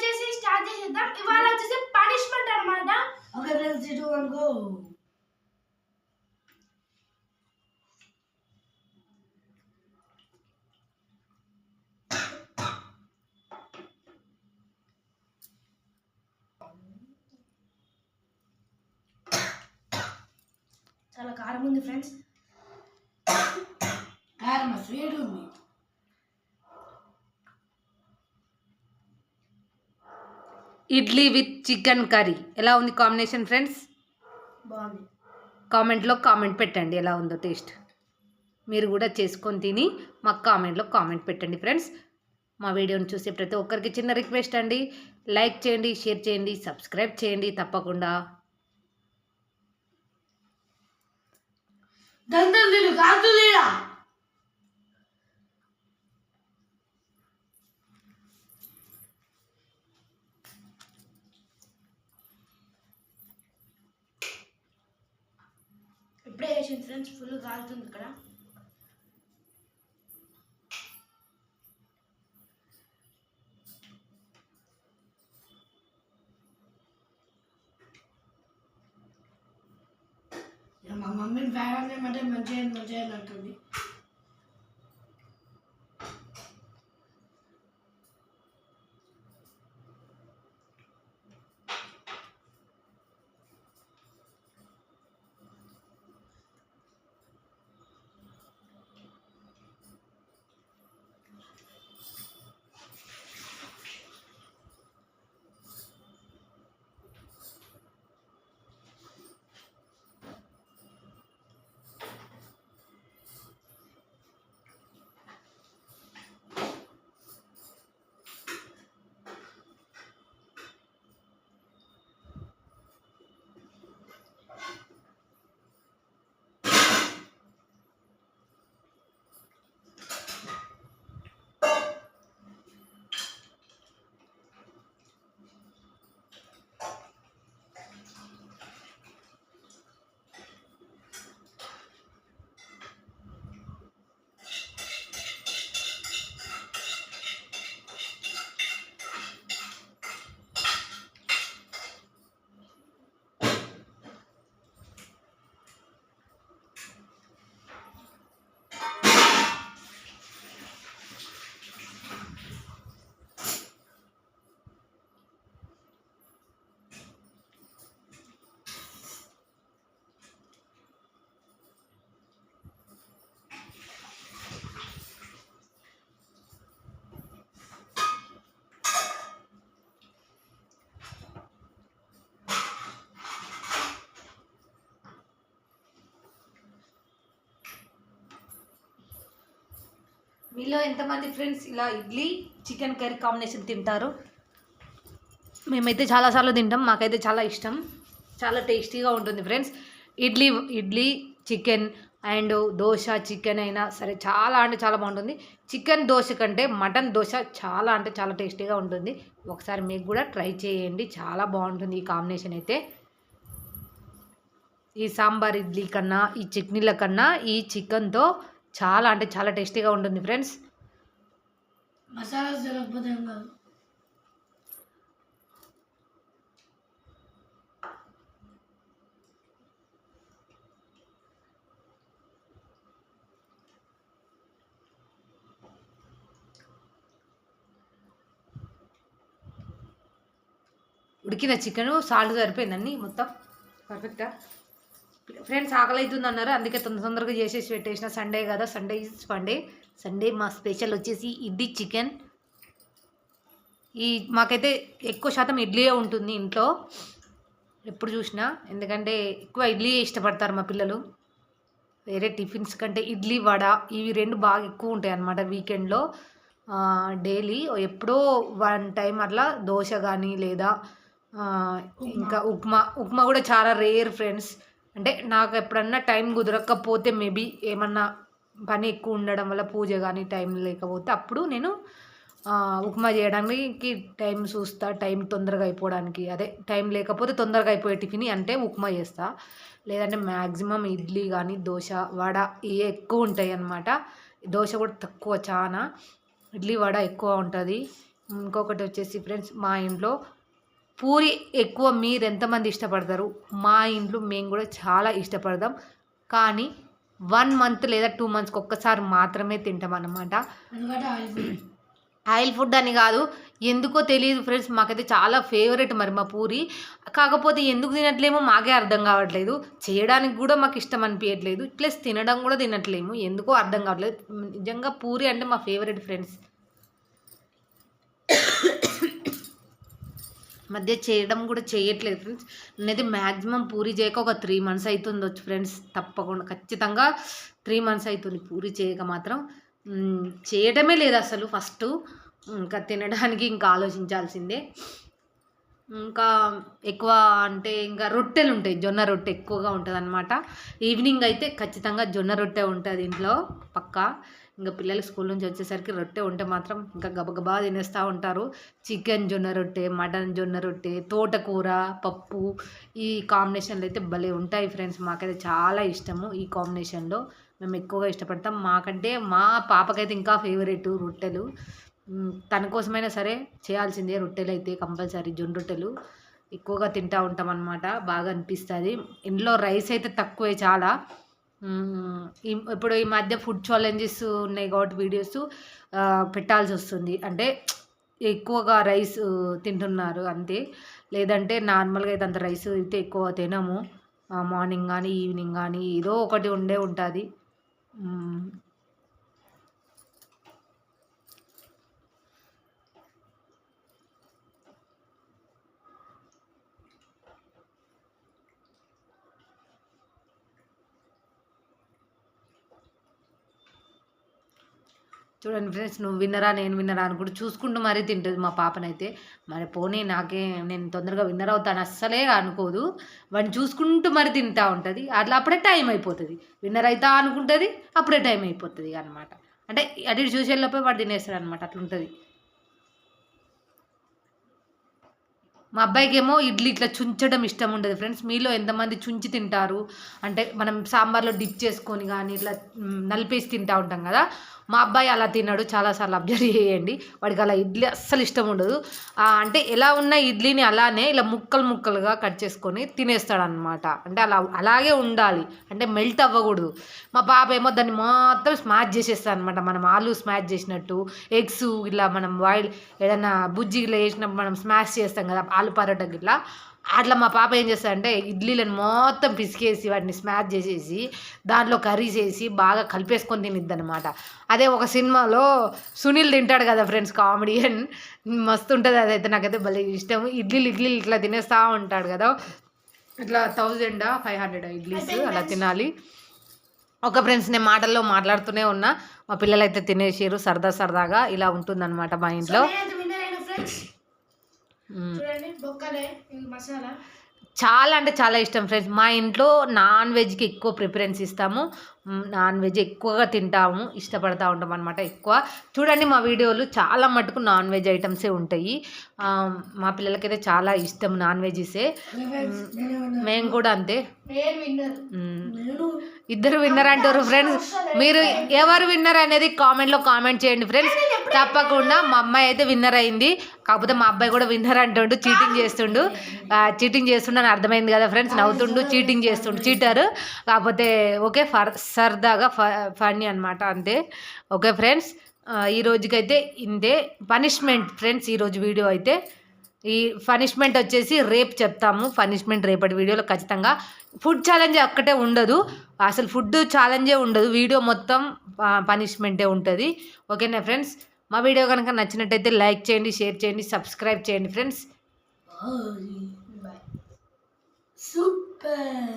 వచ్చేసి స్టార్ట్ చేసేద్దాం. ఇవాళ వచ్చేసి పనిష్మెంట్ అన్నమాట. Okay friends, 3 2 1 go. చాలా కారం ఉంది ఫ్రెండ్స్. కారం స్వీట్ ఉంది. ఇడ్లీ విత్ చికెన్ కర్రీ ఎలా ఉంది కాంబినేషన్ ఫ్రెండ్స్? బాగుంది. కామెంట్లో కామెంట్ పెట్టండి ఎలా ఉందో టేస్ట్. మీరు కూడా చేసుకొని తిని మాకు కామెంట్లో కామెంట్ పెట్టండి ఫ్రెండ్స్. మా వీడియోని చూసే ప్రతి ఒక్కరికి చిన్న రిక్వెస్ట్ అండి, లైక్ చేయండి, షేర్ చేయండి, సబ్స్క్రైబ్ చేయండి తప్పకుండా. దండలు కాదులేరా. ఇప్పుడే వేసింది ఫ్రెండ్స్, ఫుల్ కాలుతుంది ఇక్కడ. మా మమ్మీని ఫ్యాన్ అంటే మంచిగా అంటుంది. మీలో ఎంతమంది ఫ్రెండ్స్ ఇలా ఇడ్లీ చికెన్ కర్రీ కాంబినేషన్ తింటారు? మేమైతే చాలాసార్లు తింటాం, మాకైతే చాలా ఇష్టం, చాలా టేస్టీగా ఉంటుంది friends. Idli chicken and dosa chicken అయినా సరే చాలా అంటే చాలా బాగుంటుంది. చికెన్ దోశ కంటే మటన్ దోశ చాలా అంటే చాలా టేస్టీగా ఉంటుంది. ఒకసారి మీకు కూడా ట్రై చేయండి, చాలా బాగుంటుంది ఈ కాంబినేషన్ అయితే. ఈ సాంబార్ ఇడ్లీ కన్నా ఈ చట్నీల కన్నా ఈ చికెన్తో చాలా అంటే చాలా టేస్టీగా ఉంటుంది ఫ్రెండ్స్. మసాలా జరగకపోతే ఏం కాదు. ఉడికిన చికెన్ సాల్ట్ సరిపోయిందండి మొత్తం పర్ఫెక్టా ఫ్రెండ్స్. ఆకలి అవుతుంది అన్నారు, అందుకే తొందరగా చేసేసి పెట్టేసిన. సండే కదా, సండే ఈజ్ ఫండే. సండే మా స్పెషల్ వచ్చేసి ఇడ్లీ చికెన్. మాకైతే ఎక్కువ శాతం ఇడ్లీయే ఉంటుంది ఇంట్లో ఎప్పుడు చూసినా, ఎందుకంటే ఎక్కువ ఇడ్లీ ఇష్టపడతారు మా పిల్లలు. వేరే టిఫిన్స్ కంటే ఇడ్లీ వడ ఇవి రెండు బాగా ఎక్కువ ఉంటాయి అన్నమాట వీకెండ్లో. డైలీ ఎప్పుడో 1 టైం అట్లా దోశ కానీ లేదా ఇంకా ఉప్మా కూడా చాలా రేర్ ఫ్రెండ్స్. అంటే నాకు ఎప్పుడన్నా టైం కుదరకపోతే మేబీ ఏమన్నా పని ఎక్కువ ఉండడం వల్ల పూజ కానీ టైం లేకపోతే అప్పుడు నేను ఉప్మా చేయడానికి టైం చూస్తా, టైం తొందరగా అయిపోవడానికి. అదే టైం లేకపోతే తొందరగా అయిపోయే టిఫిన్ అంటే ఉప్మా చేస్తా, లేదంటే మ్యాక్సిమం ఇడ్లీ కానీ దోశ వడ ఇవే ఎక్కువ ఉంటాయి అన్నమాట. దోశ కూడా తక్కువ, చాలా ఇడ్లీ వడ ఎక్కువ ఉంటుంది. ఇంకొకటి వచ్చేసి ఫ్రెండ్స్, మా ఇంట్లో పూరి ఎక్కువ మీరు ఎంతమంది ఇష్టపడతారు? మా ఇంట్లో మేము కూడా చాలా ఇష్టపడతాం. కానీ 1 మంత్ లేదా 2 మంత్స్కి ఒక్కసారి మాత్రమే తింటాం అన్నమాట. ఎందుకంటే ఆయిల్ ఫుడ్ అని కాదు, ఎందుకో తెలియదు ఫ్రెండ్స్, మాకైతే చాలా ఫేవరెట్ మరి మా పూరి. కాకపోతే ఎందుకు తినట్లేమో మాకే అర్థం కావట్లేదు. చేయడానికి కూడా మాకు ఇష్టం అనిపించట్లేదు, ప్లస్ తినడం కూడా తినట్లేము, ఎందుకో అర్థం కావట్లేదు. నిజంగా పూరి అంటే మా ఫేవరెట్ ఫ్రెండ్స్. మధ్య చేయడం కూడా చేయట్లేదు ఫ్రెండ్స్. నేనైతే మ్యాక్సిమం పూరి చేయక ఒక 3 మంత్స్ అవుతుంది వచ్చు ఫ్రెండ్స్. తప్పకుండా ఖచ్చితంగా 3 మంత్స్ అవుతుంది పూరి చేయక మాత్రం. చేయటమే లేదు అసలు ఫస్ట్. ఇంకా తినడానికి ఇంకా ఆలోచించాల్సిందే. ఇంకా ఎక్కువ అంటే ఇంకా రొట్టెలు ఉంటాయి, జొన్న రొట్టె ఎక్కువగా ఉంటుంది అనమాట. ఈవినింగ్ అయితే ఖచ్చితంగా జొన్న రొట్టె ఉంటుంది ఇంట్లో పక్కా. ఇంకా పిల్లలు స్కూల్ నుంచి వచ్చేసరికి రొట్టె ఉంటే మాత్రం ఇంకా గబగబా తినేస్తూ ఉంటారు. చికెన్ జొన్న రొట్టె, మటన్ జొన్న రొట్టె, తోటకూర, పప్పు, ఈ కాంబినేషన్లు అయితే భలే ఉంటాయి ఫ్రెండ్స్. మాకైతే చాలా ఇష్టము ఈ కాంబినేషన్లో, మేము ఎక్కువగా ఇష్టపడతాం. మాకంటే మా పాపకైతే ఇంకా ఫేవరెట్ రొట్టెలు. తన కోసమైనా సరే చేయాల్సిందే రొట్టెలు అయితే కంపల్సరీ. జొన్న రొట్టెలు ఎక్కువగా తింటూ ఉంటాం అన్నమాట, బాగా అనిపిస్తుంది. ఇంట్లో రైస్ అయితే తక్కువే చాలా. ఇప్పుడు ఈ మధ్య ఫుడ్ ఛాలెంజెస్ ఉన్నాయి కాబట్టి వీడియోస్ పెట్టాల్సి వస్తుంది. అంటే ఎక్కువగా రైస్ తింటున్నారు అంతే, లేదంటే నార్మల్గా అయితే అంత రైస్ అయితే ఎక్కువ తినము. మార్నింగ్ కానీ ఈవినింగ్ కానీ ఏదో ఒకటి ఉంటుంది. చూడండి ఫ్రెండ్స్, నువ్వు విన్నరా నేను విన్నరా అనుకుంటూ చూసుకుంటూ మరీ తింటుంది మా పాపనైతే. మరి పోనీ నేను తొందరగా విన్నర్ అవుతాను అస్సలే అనుకోదు. వాడిని చూసుకుంటూ మరి తింటూ ఉంటుంది. అట్లా అప్పుడే టైం అయిపోతుంది. విన్నర్ అవుతా అనుకుంటుంది, అప్పుడే టైం అయిపోతుంది అనమాట. అంటే అటు ఇటు చూసేలోపే వాడు తినేస్తాడు అనమాట, అట్లుంటుంది. మా అబ్బాయికి ఏమో ఇడ్లీ ఇట్లా చుంచడం ఇష్టం ఉండదు ఫ్రెండ్స్. మీలో ఎంతమంది చుంచి తింటారు? అంటే మనం సాంబార్లో డిప్ చేసుకొని కానీ ఇట్లా నలిపేసి తింటూ ఉంటాం కదా, మా అబ్బాయి అలా తిన్నాడు. చాలాసార్లు అబ్జర్వ్ చేయండి. వాడికి అలా ఇడ్లీ అస్సలు ఇష్టం ఉండదు. అంటే ఎలా ఉన్న ఇడ్లీని అలానే ఇలా ముక్కలు ముక్కలుగా కట్ చేసుకొని తినేస్తాడు అనమాట. అంటే అలాగే ఉండాలి, అంటే మెల్ట్ అవ్వకూడదు. మా పాప ఏమో దాన్ని మొత్తం స్మాష్ చేసేస్తాను అనమాట. మనం ఆలు స్మాష్ చేసినట్టు, ఎగ్స్ ఇలా మనం బాయిల్ ఏదైనా బుజ్జి ఇలా వేసినప్పుడు మనం స్మాష్ చేస్తాం కదా ఆలు పరోటాకి ఇట్లా, అట్లా మా పాప ఏం చేస్తాడంటే ఇడ్లీలను మొత్తం పిసికేసి వాటిని స్మాష్ చేసేసి దాంట్లో కర్రీస్ వేసి బాగా కలిపేసుకొని తినిద్ది అనమాట. అదే ఒక సినిమాలో సునీల్ తింటాడు కదా ఫ్రెండ్స్, కామెడియన్, మస్తు ఉంటుంది. అదైతే నాకైతే భలే ఇష్టం. ఇడ్లీలు ఇట్లా తినేస్తూ ఉంటాడు కదా, ఇట్లా 1500 ఇడ్లీస్ అలా తినాలి. ఒక ఫ్రెండ్స్ నేను మాటల్లో మాట్లాడుతూనే ఉన్నా, మా పిల్లలు అయితే తినేసారు సరదాగా. ఇలా ఉంటుందన్నమాట మా ఇంట్లో. చాలా అంటే చాలా ఇష్టం ఫ్రెండ్స్. మా ఇంట్లో నాన్ వెజ్కి ఎక్కువ ప్రిఫరెన్స్ ఇస్తాము. నాన్ వెజ్ ఎక్కువగా తింటాము, ఇష్టపడతా ఉంటాం అనమాట ఎక్కువ. చూడండి మా వీడియోలు చాలా మటుకు నాన్ వెజ్ ఐటమ్సే ఉంటాయి. మా పిల్లలకైతే చాలా ఇష్టం నాన్ వెజ్సే. మేము కూడా అంతే. ఇద్దరు విన్నర్ అంటారు ఫ్రెండ్స్. మీరు ఎవరు విన్నర్ అనేది కామెంట్లో కామెంట్ చేయండి ఫ్రెండ్స్. తప్పకుండా మా అమ్మాయి అయితే విన్నర్ అయింది. కాకపోతే మా అబ్బాయి కూడా విన్నర్ అంటుండు, చీటింగ్ చేస్తుండు అని అర్థమైంది కదా ఫ్రెండ్స్. నవ్వుతుండు, చీటింగ్ చేస్తుండు, చీటర్. కాకపోతే ఓకే, సరదాగా ఫన్నీ అనమాట అంతే. ఓకే ఫ్రెండ్స్, ఈ రోజుకైతే ఇంతే పనిష్మెంట్ ఫ్రెండ్స్. ఈరోజు వీడియో అయితే ఈ పనిష్మెంట్ వచ్చేసి రేపు చెప్తాము. పనిష్మెంట్ రేపటి వీడియోలో ఖచ్చితంగా. ఫుడ్ ఛాలెంజ్ ఒక్కటే ఉండదు, అసలు ఫుడ్ ఛాలెంజే ఉండదు, వీడియో మొత్తం పనిష్మెంటే ఉంటుంది. ఓకేనా ఫ్రెండ్స్, మా వీడియో కనుక నచ్చినట్టయితే లైక్ చేయండి, షేర్ చేయండి, సబ్స్క్రైబ్ చేయండి ఫ్రెండ్స్. సూపర్.